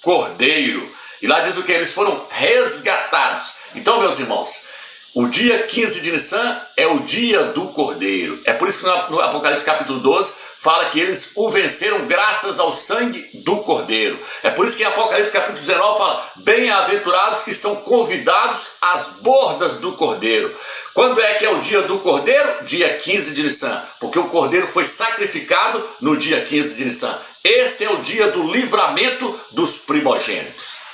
cordeiro. E lá diz o que? Eles foram resgatados. Então, meus irmãos, o dia 15 de Nissan é o dia do cordeiro. É por isso que no Apocalipse capítulo 12 fala que eles o venceram graças ao sangue do cordeiro. É por isso que em Apocalipse capítulo 19 fala: bem-aventurados que são convidados às bordas do cordeiro. Quando é que é o dia do cordeiro? Dia 15 de Nissan, porque o cordeiro foi sacrificado no dia 15 de Nissan. Esse é o dia do livramento dos primogênitos.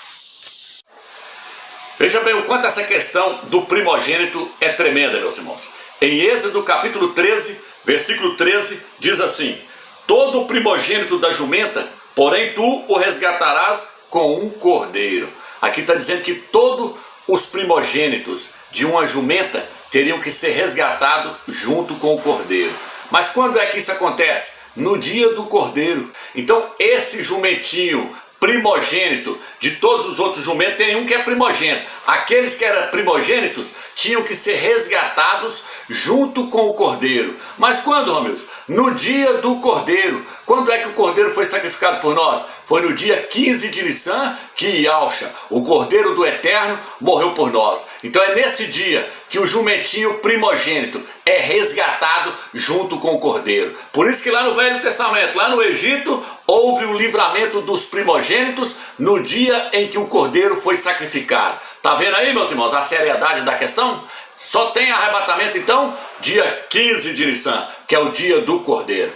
Veja bem o quanto essa questão do primogênito é tremenda, meus irmãos. Em Êxodo capítulo 13, versículo 13, diz assim: todo o primogênito da jumenta, porém tu o resgatarás com um cordeiro. Aqui está dizendo que todos os primogênitos de uma jumenta teriam que ser resgatados junto com o cordeiro. Mas quando é que isso acontece? No dia do cordeiro. Então esse jumentinho primogênito, de todos os outros jumentos, tem um que é primogênito. Aqueles que eram primogênitos tinham que ser resgatados junto com o cordeiro. Mas quando, Romilson? No dia do cordeiro. Quando é que o cordeiro foi sacrificado por nós? Foi no dia 15 de Nissan que Yahshua, o cordeiro do Eterno, morreu por nós. Então é nesse dia que o jumentinho primogênito é resgatado junto com o cordeiro. Por isso que lá no Velho Testamento, lá no Egito, houve o livramento dos primogênitos no dia em que o cordeiro foi sacrificado. Tá vendo aí, meus irmãos, a seriedade da questão? Só tem arrebatamento então dia 15 de Nissan, que é o dia do cordeiro.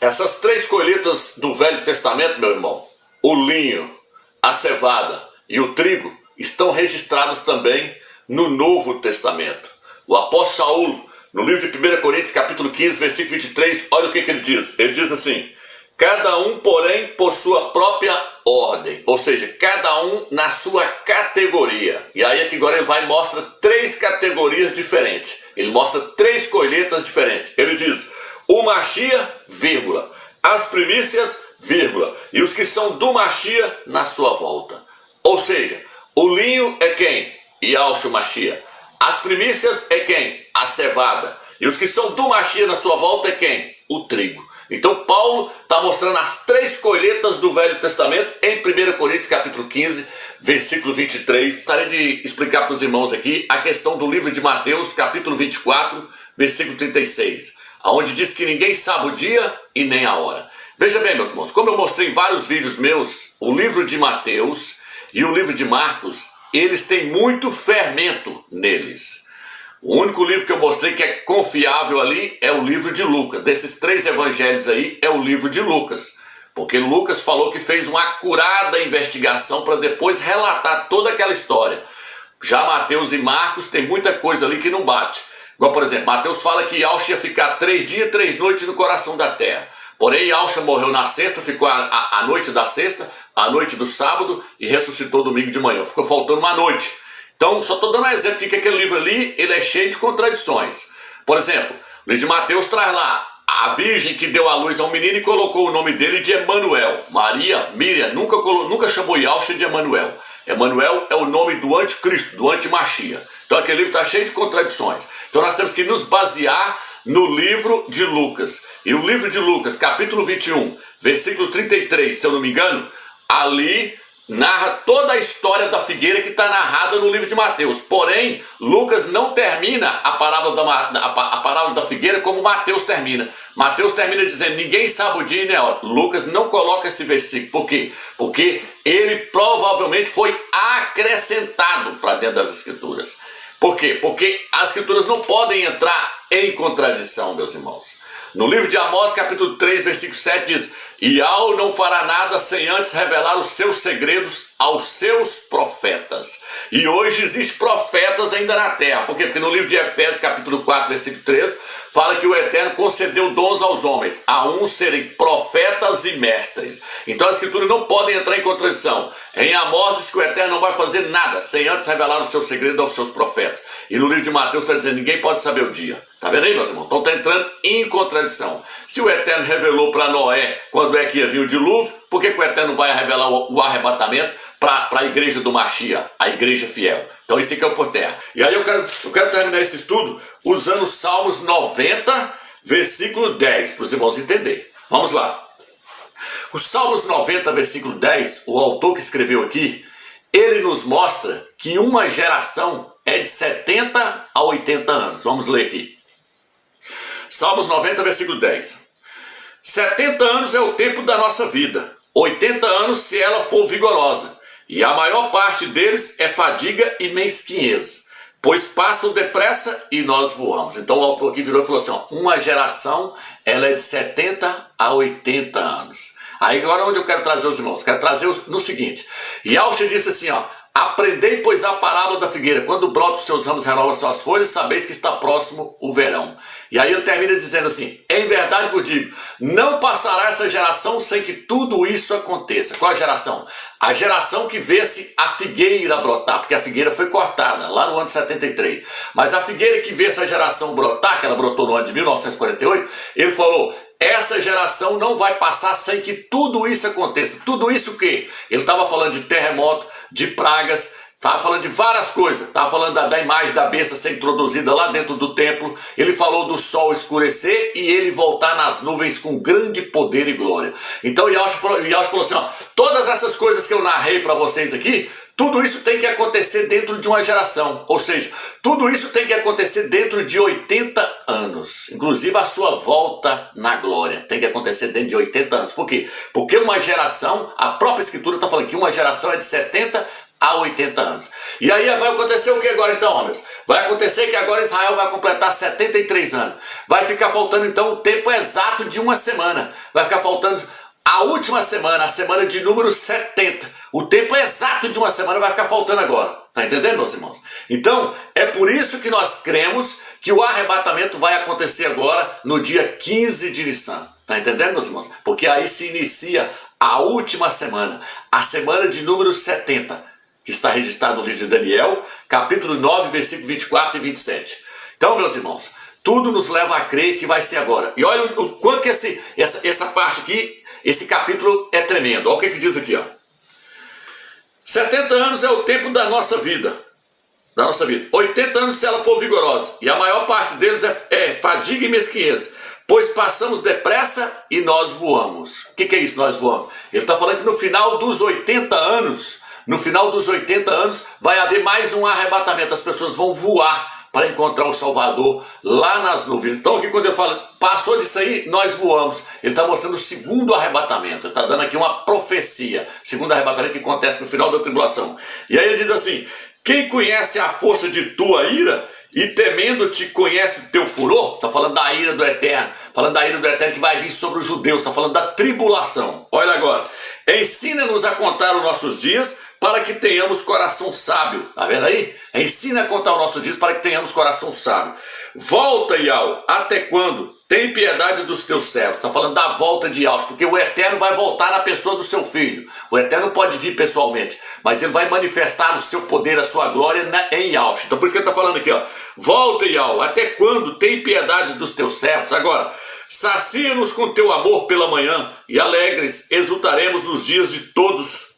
Essas três colheitas do Velho Testamento, meu irmão, o linho, a cevada e o trigo, estão registradas também no Novo Testamento. O apóstolo Saulo, no livro de 1 Coríntios capítulo 15, versículo 23, olha o que ele diz. Ele diz assim: cada um, porém, por sua própria ordem, ou seja, cada um na sua categoria. E aí aqui agora ele vai e mostra três categorias diferentes. Ele mostra três colheitas diferentes. Ele diz: o Machia, vírgula, as primícias, vírgula, e os que são do Machia na sua volta. Ou seja, o linho é quem? Yahshua Machia. As primícias é quem? A cevada. E os que são do Machia na sua volta é quem? O trigo. Então Paulo está mostrando as três colheitas do Velho Testamento em 1 Coríntios capítulo 15, versículo 23. Gostaria de explicar para os irmãos aqui a questão do livro de Mateus, capítulo 24, versículo 36, onde diz que ninguém sabe o dia e nem a hora. Veja bem, meus irmãos, como eu mostrei em vários vídeos meus, o livro de Mateus e o livro de Marcos, eles têm muito fermento neles. O único livro que eu mostrei que é confiável ali é o livro de Lucas. Desses três evangelhos aí, é o livro de Lucas. Porque Lucas falou que fez uma acurada investigação para depois relatar toda aquela história. Já Mateus e Marcos tem muita coisa ali que não bate. Igual, por exemplo, Mateus fala que Yahshua ia ficar 3 dias, 3 noites no coração da terra. Porém, Yahshua morreu na sexta, ficou a noite da sexta, a noite do sábado e ressuscitou domingo de manhã. Ficou faltando uma noite. Então, só estou dando um exemplo que aquele livro ali, ele é cheio de contradições. Por exemplo, o livro de Mateus traz lá a virgem que deu à luz a um menino e colocou o nome dele de Emanuel. Miriam, nunca chamou Yahshua de Emanuel. Emanuel é o nome do anticristo, do antimachia. Então aquele livro está cheio de contradições. Então nós temos que nos basear no livro de Lucas. E o livro de Lucas, capítulo 21, versículo 33, se eu não me engano, ali narra toda a história da figueira que está narrada no livro de Mateus. Porém, Lucas não termina a parábola da figueira como Mateus termina. Mateus termina dizendo, ninguém sabe o dia e nem a hora. Lucas não coloca esse versículo. Por quê? Porque ele provavelmente foi acrescentado para dentro das Escrituras. Por quê? Porque as Escrituras não podem entrar em contradição, meus irmãos. No livro de Amós, capítulo 3, versículo 7 diz, Yahweh não fará nada sem antes revelar os seus segredos aos seus profetas. E hoje existem profetas ainda na terra. Por quê? Porque no livro de Efésios, capítulo 4, versículo 3, fala que o Eterno concedeu dons aos homens, a uns serem profetas e mestres. Então as Escrituras não podem entrar em contradição. Em Amós diz que o Eterno não vai fazer nada sem antes revelar os seus segredos aos seus profetas. E no livro de Mateus está dizendo, ninguém pode saber o dia. Tá vendo aí, meus irmãos? Então está entrando em contradição. Se o Eterno revelou para Noé quando é que ia vir o dilúvio, por que o Eterno vai revelar o arrebatamento para a igreja do Machia, a igreja fiel? Então isso aqui é por terra. E aí eu quero terminar esse estudo usando Salmos 90, versículo 10, para os irmãos entenderem. Vamos lá. O Salmos 90, versículo 10, o autor que escreveu aqui, ele nos mostra que uma geração é de 70 a 80 anos. Vamos ler aqui. Salmos 90, versículo 10. 70 anos é o tempo da nossa vida, 80 anos se ela for vigorosa, e a maior parte deles é fadiga e mesquinhez, pois passam depressa e nós voamos. Então o autor aqui virou e falou assim, ó, uma geração ela é de 70 a 80 anos. Aí agora onde eu quero trazer os irmãos? Quero trazer no seguinte, Yahshua disse assim, ó, aprendei, pois, a parábola da figueira, quando brotam os seus ramos, renovam suas folhas, sabeis que está próximo o verão. E aí ele termina dizendo assim, em verdade vos digo, não passará essa geração sem que tudo isso aconteça. Qual a geração? A geração que vê-se a figueira brotar, porque a figueira foi cortada lá no ano 73. Mas a figueira que vê essa geração brotar, que ela brotou no ano de 1948, ele falou, essa geração não vai passar sem que tudo isso aconteça. Tudo isso o quê? Ele estava falando de terremoto, de pragas, estava falando de várias coisas. Estava falando da imagem da besta ser introduzida lá dentro do templo. Ele falou do sol escurecer e ele voltar nas nuvens com grande poder e glória. Então Yahshua falou assim, ó, todas essas coisas que eu narrei para vocês aqui, tudo isso tem que acontecer dentro de uma geração, ou seja, tudo isso tem que acontecer dentro de 80 anos, inclusive a sua volta na glória, tem que acontecer dentro de 80 anos. Por quê? Porque uma geração, a própria escritura está falando que uma geração é de 70 a 80 anos. E aí vai acontecer o que agora então, homens? Vai acontecer que agora Israel vai completar 73 anos, vai ficar faltando então o tempo exato de uma semana, vai ficar faltando a última semana, a semana de número 70. O tempo exato de uma semana vai ficar faltando agora. Tá entendendo, meus irmãos? Então, é por isso que nós cremos que o arrebatamento vai acontecer agora no dia 15 de Nissan. Tá entendendo, meus irmãos? Porque aí se inicia a última semana, a semana de número 70, que está registrado no livro de Daniel, capítulo 9, versículo 24 e 27. Então, meus irmãos, tudo nos leva a crer que vai ser agora. E olha o quanto que essa parte aqui, esse capítulo é tremendo. Olha o que diz aqui, ó. 70 anos é o tempo da nossa vida. 80 anos se ela for vigorosa. E a maior parte deles é fadiga e mesquinhez. Pois passamos depressa e nós voamos. O que é isso, nós voamos? Ele está falando que no final dos 80 anos, vai haver mais um arrebatamento. As pessoas vão voar para encontrar o Salvador lá nas nuvens. Então aqui quando ele fala, passou disso aí, nós voamos. Ele está mostrando o segundo arrebatamento. Ele está dando aqui uma profecia. Segundo arrebatamento que acontece no final da tribulação. E aí ele diz assim, quem conhece a força de tua ira e temendo-te conhece o teu furor? Está falando da ira do Eterno. Falando da ira do Eterno que vai vir sobre os judeus. Está falando da tribulação. Olha agora. Ensina-nos a contar os nossos dias para que tenhamos coração sábio. Está vendo aí? Ensina a contar os nossos dias para que tenhamos coração sábio. Volta, Yahweh, até quando? Tem piedade dos teus servos. Está falando da volta de Yahweh, porque o Eterno vai voltar na pessoa do seu Filho. O Eterno pode vir pessoalmente, mas ele vai manifestar o seu poder, a sua glória em Yahweh. Então por isso que ele está falando aqui, ó. Volta, Yahweh, até quando? Tem piedade dos teus servos. Agora, sacia-nos com teu amor pela manhã e alegres exultaremos nos dias de todos.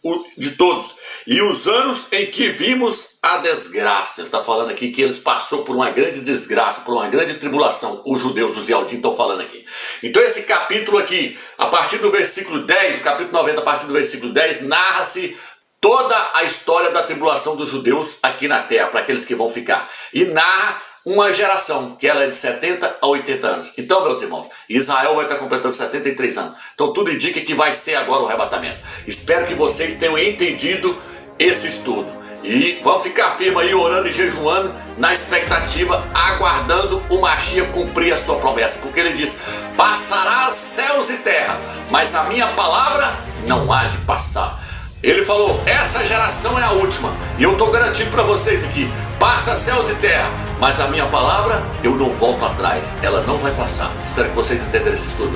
E os anos em que vimos a desgraça. Ele está falando aqui que eles passaram por uma grande desgraça, por uma grande tribulação. Os judeus, os Yaldim estão falando aqui. Então esse capítulo aqui, a partir do versículo 10, o capítulo 90, a partir do versículo 10, narra-se toda a história da tribulação dos judeus aqui na terra, para aqueles que vão ficar. E narra uma geração, que ela é de 70 a 80 anos. Então, meus irmãos, Israel vai estar completando 73 anos. Então tudo indica que vai ser agora o arrebatamento. Espero que vocês tenham entendido esse estudo. E vamos ficar firme aí, orando e jejuando, na expectativa, aguardando o Mashiach cumprir a sua promessa. Porque ele diz, passará céus e terra, mas a minha palavra não há de passar. Ele falou, essa geração é a última. E eu estou garantindo para vocês aqui, passa céus e terra, mas a minha palavra, eu não volto atrás. Ela não vai passar. Espero que vocês entenderem esse estudo.